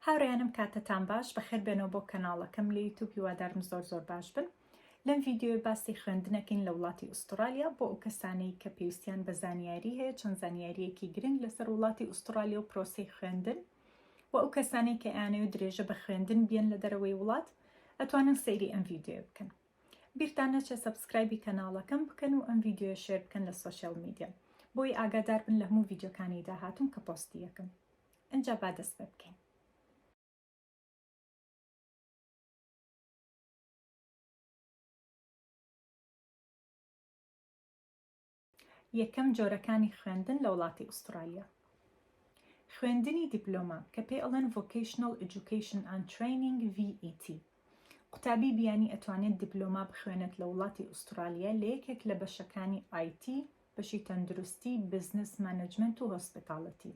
هاوڕێیانم کاتتان باش بەخێر بێنەوە بۆ کەناڵەکەم لە یوتیوب هیوادارم زۆر باش بن. لەم ڤیدیۆی باسی خوێندنەکەین لە وڵاتی ئوسترالیا بۆ ئەو کەسانەی کە پێویستیان بە زانیاری هەیە، چەند زانیاریەکی گرنگ لەسەر وڵاتی ئوسترالیا و پرۆسەی خوێندن و ئەو کەسانەی کە ئەیانەوێت درێژە بە خوێندن بێن لە دەرەوەی وڵات ئەتوانن سەیری ئەم ڤیدیۆ بکەن. بیرتان نەچێ سەبسکرایبی کەناڵەکەم بکەن و ئەم ڤیدیۆ شێر بکەن لە سۆشیال میدیا بۆی ئاگادار بن لە هەموو ڤیدیۆکانی داهاتوون کە پۆستی یەکەم. ئەنجا با دەست پێ بکەین. یەکەم جۆرەکانی خوێندن لە وڵاتی ئوسترالیا. خوێندنی دیپلۆما کە پێی ئەڵێن Vocational Education and Training VET. قوتابی بیانی ئەتوانێت دیپلۆما بخوێنێت لە وڵاتی ئوسترالیا لە یەکێک لە بەشەکانی IT، بەشی تەندروستی، بزنس مانجمنت و هۆسپیتاڵەتی.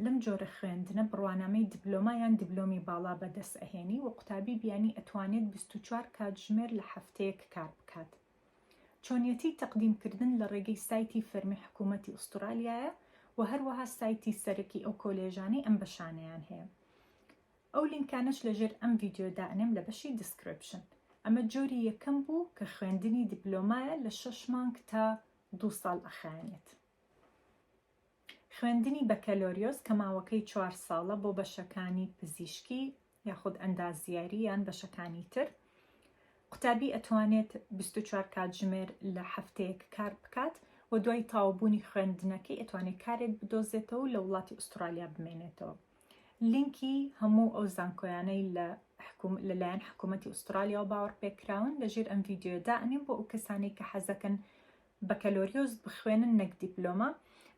لەم جۆرە خوێندنە بڕوانامەی دیپلۆما یان دیپلۆمی باڵا بەدەست ئەهێنی و قوتابی بیانی ئەتوانێت 24 کاتژمێر لە هەفتەیەک کار بکات. چۆنیەتی تەقدیمکردن لە ڕێگەی سایتی فەرمی حکوومەتی ئوسترالیایە و هەروەها سایتی سەرەکی ئەو کۆلێژانەی ئەم بەشانەیان هەیە. ئەو لینکانش لەژێر ئەم ڤیدیۆدا ئەنێم لە بەشی دیسکریپشن. ئەمە جۆری یەکەم بوو کە خوێندنی دیپلۆمایە لە 6 مانگ تا 2 ساڵ ئەخایەنێت. خوێندنی بەکەلۆریۆس کە ماوەکەی 4 ساڵە بۆ بەشەکانی پزیشکی یاخود ئەندازیاری یان بەشەکانی تر. قوتابی ئەتوانێت 24 کاتژمێر لە هەفتەیەک کار بکات و دوای تاوبوونی خوێندنەکەی ئەتوانێت کارێک بدۆزێتەوە و لە وڵاتی ئوسترالیا بمێنێتەوە. لینکی هەموو ئەو زانکۆیانەی لەلایەن حکوومەتی ئوسترالیا و باوەڕ پێکراون لەژێر ئەم ڤیدیۆدا ئەنێم بۆ ئەو کەسانەی کە حەزەکەن بەکەلۆریۆس بخوێنن نەک دیپلۆما،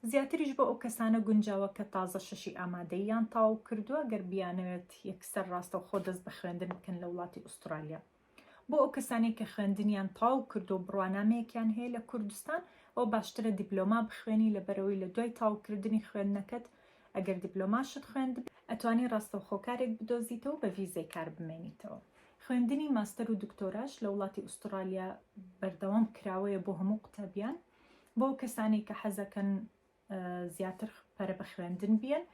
زیاتریش بۆ ئەو کەسانە گونجاوە کە تازە شەشی ئامادەییان تاو کردووە گەر بیانەوێت یەکسەر ڕاستەوخۆ دەست بە خوێندن بکەن لە وڵاتی ئوسترالیا. بۆ ئەو کەسانی کە خوێندنیان تاو کردو و بڕوانامەیەکیان هەیە لە کوردستان ئەو باشترە دیپلۆما بخوێنی لەبەرەوەی لە دوای تاوکردنی خوێندنەکەت ئەگەر دیپلۆماشت خوێند ئەتوانی ڕاستەوخۆ کارێک بدۆزیتەوە بە ڤیزەی کار بمێنیتەوە. خوێندنی ماستەر و دکتۆراش لە وڵاتی ئوسترالیا بەردەوام کراوەیە بۆ هەموو قوتابیان. بۆ ئەو کەسانی کە حەزەکەن زیاتر پەرە بە خوێندن بیان،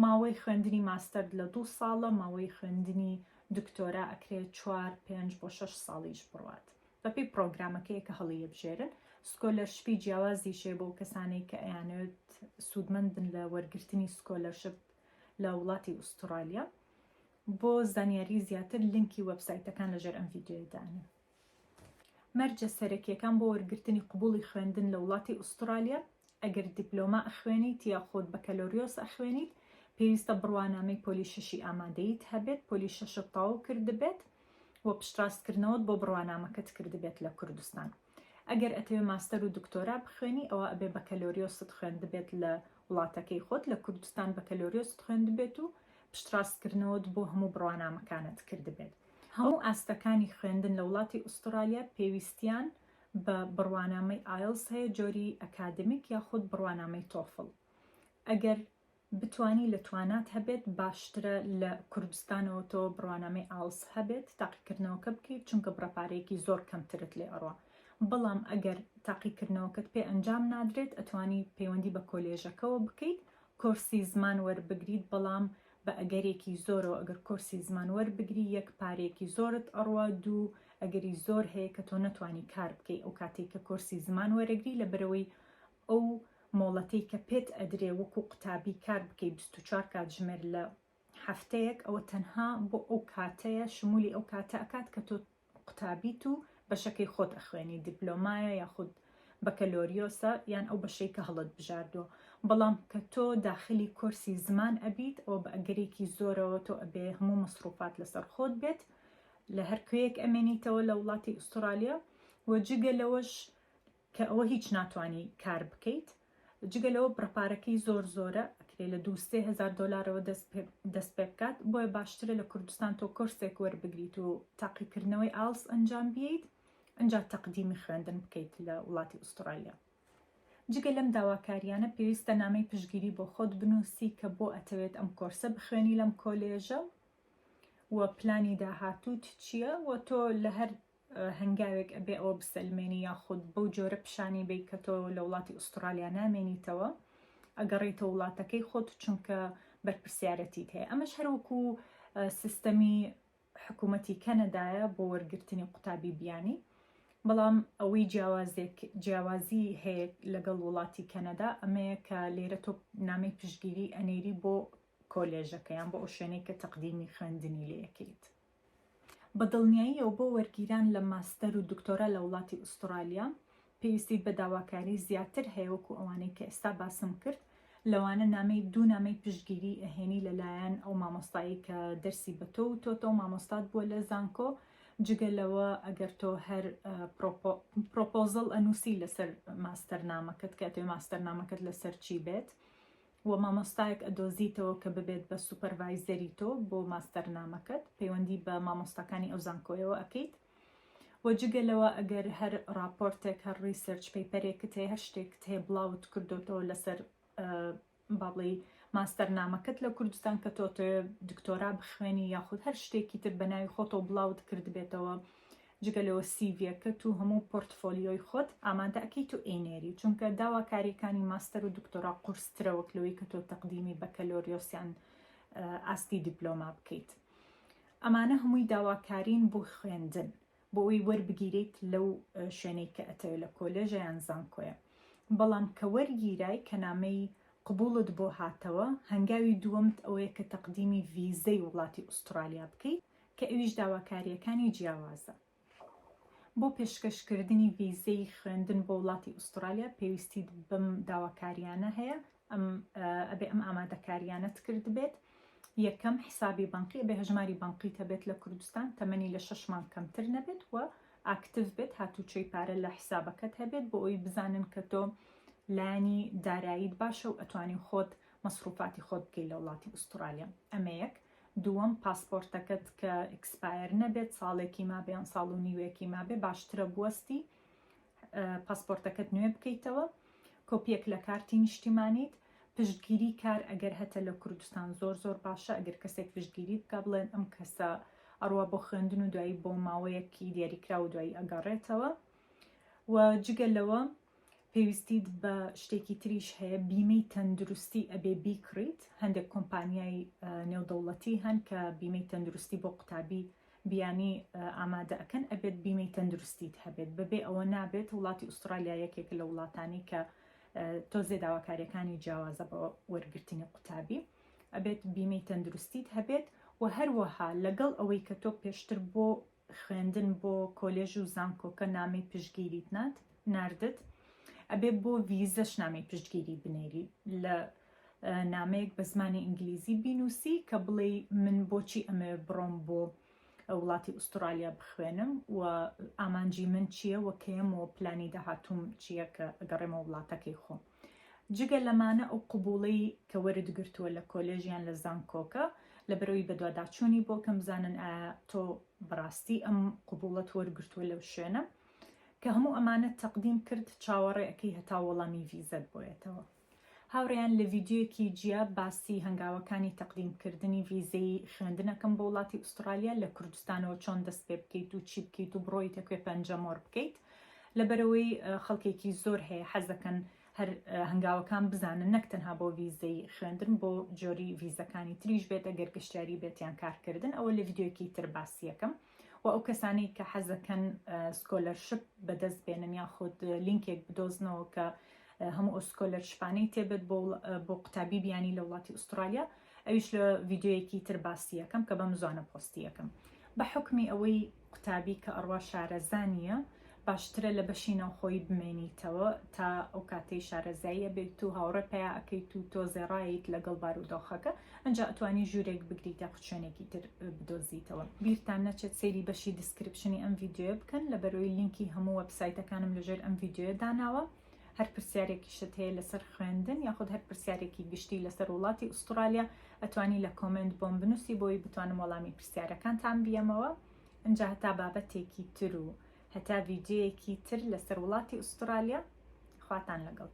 ماوەی خوێندنی ماستەر لە 2 ساڵە، ماوەی خوێندنی دکتۆرا ئەکرێت 4-5 بۆ 6 ساڵیش بڕوات. بەپێی پرۆگرامەکەی کە هەڵی بژێرن، سکۆلەرشپی جیاوازیشێ بۆ کەسانەی کە ئەیانەوێت سوودمەند بن لە وەرگرتنی سکۆلەرشپ لە وڵاتی ئوسترالیا. بۆ زانیاری زیاتر لینکی وەبسایتەکان لەژێر ئەم ڤیدیۆدانە. مەرجە سەرەکیەکان بۆ وەرگرتنی قبوڵی خوێندن لە وڵاتی ئوسترالیا، ئەگەر دیپلۆما ئەخوێنیت یاخود بەکەلۆریۆس ئەخوێنیت، پێویستە بڕوانامەی پۆلی شەشی ئامادەیت هەبێت، پۆلی شەشت تاو کردبێت و پشتڕاستکردنەوەت بۆ بڕوانامەکەت کردبێت لە کوردستان. ئەگەر ئەتەوێت ماستەر و دکتۆرا بخوێنی ئەوە ئەبێ بەکەلۆریۆست خوێندبێت لە وڵاتەکەی خۆت، لە کوردستان بەکەلۆریۆست خوێندبێت و پشتڕاستکردنەوەت بۆ هەموو بڕوانامەکانت کردبێت. هەموو ئاستەکانی خوێندن لە وڵاتی ئوسترالیا پێویستیان بە بڕوانامەی IELTS هەیە، جۆری ئەکادمیک یاخود بڕوانامەی تۆفڵ. ئەگەر بتوانی لە توانات هەبێت باشترە لە کوردستانەوە تۆ بڕوانامەی IELTS هەبێت تاقیکردنەوەکە بکەیت، چونکە بڕەپارەیەکی زۆر کەمترت لێ ئەڕوا. بەڵام ئەگەر تاقیکردنەوەکەت پێ ئەنجام نادرێت ئەتوانی پەیوەندی بە کۆلێژەکەەوە بکەیت، کۆرسی زمان وەربگریت، بەڵام بە ئەگەرێکی زۆرەوە. ئەگەر کۆرسی زمان وەربگری یەک پارێکی زۆرت ئەڕوا، دوو ئەگەری زۆر هەیە کە تۆ نەتوانی کار بکەیت ئەو کاتێک کە کۆرسی زمان وەرەگری، لەبەرەوەی ئەو مۆڵەتەی کە پێت ئەدرێ وەکو قوتابی کار بکەیت 24 کاتژمێر لە هەفتەیەک، ئەوە تەنها بۆ ئەو کاتەیە، شمولی ئەو کاتە ئەکات کە تۆ قوتابیت و بەشەکەی خۆت ئەخوێنی، دیپلۆمایە یاخود بەکەلۆریۆسە یان ئەو بەشەی کە هەڵت بژاردووە. بەڵام کە تۆ داخلی کۆرسی زمان ئەبیت، ئەوە بە ئەگەرێکی زۆرەوە تۆ ئەبێ هەموو مەسروفات لەسەر خۆت بێت لە هەر کوێیەک ئەمێنیتەوە لە وڵاتی ئوسترالیا و جگە لەوەش کە ئەوە هیچ ناتوانی کار بکەیت، جگە لەوە بڕەپارەکەی زۆرە ئەکرێ لە 2-3 هزار دۆلارەوە دەست پێ بکات. بۆیە باشترە لە کوردستان تۆ کۆرسێک وەربگریت و تاقیکردنەوەی IELTS ئەنجام بیت، ئەنجا تەقدیمی خوێندن بکەیت لە وڵاتی ئوسترالیا. جگە لەم داواکاریانە پێویستە نامەی پشتگیری بۆ خۆت بنووسی کە بۆ ئەتەوێت ئەم کۆرسە بخوێنی لەم کۆلێژە و پلانی داهاتووت چییە، و تۆ لە هەر هەنگاوێک ئەبێ ئەوە بسەلمێنی یاخود بەو جۆرە پیشانی بیت کە تۆ لە وڵاتی ئوسترالیا نامێنیتەوە، ئەگەڕێیتە وڵاتەکەی خۆت، چونکە بەرپرسیارەتیت هەیە. ئەمەش هەروەکو سیستەمی حکوومەتی کەنەدایە بۆ وەرگرتنی قوتابی بیانی، بەڵام ئەوەی جیاوازی هەیە لەگەڵ وڵاتی کەنەدا ئەمەیە کە لێرە تۆ نامەی پشتگیری ئەنێری بۆ کۆلێژەکەیان بۆ ئەو شوێنەی کە تەقدیمی خوێندنی لێ یەکەیت. بە دڵنیایی ئەو بۆ وەرگیران لە ماستەر و دکتۆرا لە وڵاتی ئوسترالیا پێویستی بە داواکاری زیاتر هەیە وەکو ئەوانەی کە ئێستا باسم کرد، لەوانە نامەی پشتگیری ئەهێنی لەلایەن ئەو مامۆستایی کە دەرسی بە تۆ و تۆ مامۆستات بووە لە زانکۆ، جگەلەوە ئەگەر تۆ هەر پرۆپۆزڵ ئەنووسی لەسەر ماستەرنامەکەت کە تۆ ماستەرنامەکەت لەسەر چی بێت و مامۆستایەک ئەدۆزیتەوە کە ببێت بە سوپەرڤایزەری تۆ بۆ ماستەرنامەکەت، پەیوەندی بە مامۆستاکانی ئەو زانکۆیەوە ئەەکەیت. و جگەلەوە ئەگەر هەر راپۆرتێک هەر ریسەرچ پەیپەرێکت هەیە هەر شتێکت هەیە بڵاوت کردوتەوە لەسەر باڵی ماستەرنامەکەت لە کوردستان کە تۆ دکتۆرا بخوێنی یاخود هەر شتێکی تر بەناوی خۆتەوە بڵاوت کرد بێتەوە، جگەلەوە سیڤیەکەت و هەموو پۆرتفۆلیۆی خۆت ئامادە ئەەکەیت و ئێنێری، چونکە داواکاریەکانی ماستەر و دکتۆرا قورسترەوەک لەوەی کە تۆ تەقدیمی بەکەلۆریۆسیان ئاستی دیپلۆما بکەیت. ئەمانە هەمووی داواکارین بۆ خوێندن، بۆ ئەوی وەربگیرێت لەو شوێنەی کە ئەتەوێت لە کۆلێژە یان زانکۆیە. بەڵام کە وەرگیرای کە نامەی قبولت بۆ هاتەوە، هەنگاوی دووەمت ئەوەیە کە تەقدیمی ڤیزەی وڵاتی ئوسترالیا بکەیت کە ئەویش داواکاریەکانی جیاوازە. بۆ پێشکەشکردنی ڤیزەی خوێندن بۆ وڵاتی ئوسترالیا پێویستیت بم داواکاریانە هەیە، ئەبێ ئەم ئامادەکاریانت کرد بێت. یەکەم حسابی بانقی، ئەبێ هەژماری بانقیت هەبێت لە کوردستان، تەمەنی لە 6 مانگ کەمتر نەبێت و ئاکتیڤ بێت، هاتوچۆی پارە لە حسابەکەت هەبێت بۆ ئەوی بزانن کە تۆ لانی داراییت باشە و ئەتوانی خۆت مەسروفاتی خۆت بکەیت لە وڵاتی ئوسترالیا. ئەمە یەک. دووەم، پاسپۆرتەکەت کە ئەکسپایر نەبێت، ساڵێکی مابێ یان ساڵ و نیوەیەکی مابێ، باشترە بوەستی پاسپۆرتەکەت نوێ بکەیتەوە. کۆپیەک لە کارتی نیشتیمانیت. پشتگیری کار ئەگەر هەتە لە کوردستان زۆر باشە، ئەگەر کەسێک پشتگیری بکە بڵێن ئەم کەسە ئەڕوا بۆ خوێندن و دوایی بۆ ماوەیەکی دیاریکرا و دوایی ئەگەڕێتەوە. و جگەلەوە پێویستیت بە شتێکی تریش هەیە، بیمەی تەندروستی ئەبێ بیکڕیت. هەندێک کۆمپانیای نێودەوڵەتی هەن کە بیمەی تەندروستی بۆ قوتابی بیانی ئامادە ئەکەن، ئەبێت بیمەی تەندروستیت هەبێت. بەبێ ئەوە نابێت وڵاتی ئوسترالیا یەکێک لە وڵاتانی کە تۆزێ داواکاریەکانی جیاوازە بە وەرگرتنی قوتابی، ئەبێت بیمەی تەندروستیت هەبێت. و هەروەها لەگەڵ ئەوەی کە تۆ پێشتر بۆ خوێندن بۆ کۆلێژ و زانکۆکە نامەی پشتگیریت ناردت، ئەبێ بۆ ڤیزەش نامەی پشتگیری بنێری، لە نامەیەک بە زمانی ئینگلیزی بینووسی کە بڵێ من بۆچی ئەمە بڕۆم بۆ وڵاتی ئوسترالیا بخوێنم و ئامانجی من چییە و کەیەمەوە پلانی داهاتووم چییە کە ئەگەڕێمە وڵاتەکەی خۆم. جگە لەمانە ئەو قبوڵەی کە وەردگرتووە لە کۆلێژیان لە زانکۆکە لەبەرەوەی بەدواداچوونی بۆ کەم بزانن تۆ بەڕاستی ئەم قبوڵەت وەرگرتووە لەو شوێنە کە هەموو ئەمانە تەقدیم کرد، چاوەڕێەکەی هەتا وەڵامی ڤیزەت بۆیەتەوە. هاوڕێیان لە ڤیدیۆیەکی جیا باسی هەنگاوەکانی تەقدیمکردنی ڤیزەی خوێندنەکەم بۆ وڵاتی ئوسترالیا لە کوردستانەوە چۆن دەست پێ بکەیت و چی بکەیت و بڕۆیت ئەکوێ پەنجەمۆر بکەیت، لەبەرەوەی خەڵکێکی زۆر هەیە حەزەکەن هەر هەنگاوەکان بزانن، نەک تەنها بۆ ڤیزەی خوێندن، بۆ جۆری ڤیزەکانی تریش بێت ئەگەر گەشتیاری بێتیان کارکردن. ئەوە لە ڤیدیۆیەکی تر باسیەکەم. و ئەو کەسانی کە حەزەکەن سکۆلەرشپ بەدەست بێنن یاخود لینکێک بدۆزنەوە کە هەموو ئەو سکۆلەرشپانەی تێبێت بۆ قوتابی بیانی لە وڵاتی ئوسترالیا، ئەویش لە ڤیدیۆیەکی تر باسیەکەم کە بەم زوانە پۆستیەکەم. بە حکمی ئەوەی قوتابی کە ئەڕوا شارەزانیە، باشترە لە بەشی ناوخۆی بمێنیتەوە تا ئەو کاتەی شارەزاییە بێت و هاوڕێ پیا ئەەکەیت و تۆزێڕایت لەگەڵ بارودۆخەکە، ئەنجا ئەتوانی ژوورێک بگریت یا شوێنێکی تر بدۆزیتەوە. بیرتان نەچێت سەیری بەشی دیسکریپشنی ئەم ڤیدیۆ بکەن، لەبەرەوەی لینکی هەموو وەبسایتەکانم لەژێر ئەم ڤیدیۆ داناوە. هەر پرسیارێکی شت هەیە لەسەر خوێندن یاخود هەر پرسیارێکی گشتی لەسەر وڵاتی ئوسترالیا، ئەتوانی لە کۆمنت بۆم بنووسی بۆی بتوانم وەڵامی پرسیارەکانتان بیەمەوە. ئەنجا هەتا بابەتێکی تر و هەتا ڤیدیۆیەکی تر لەسەر وڵاتی ئوسترالیا، خواتان لەگەڵ.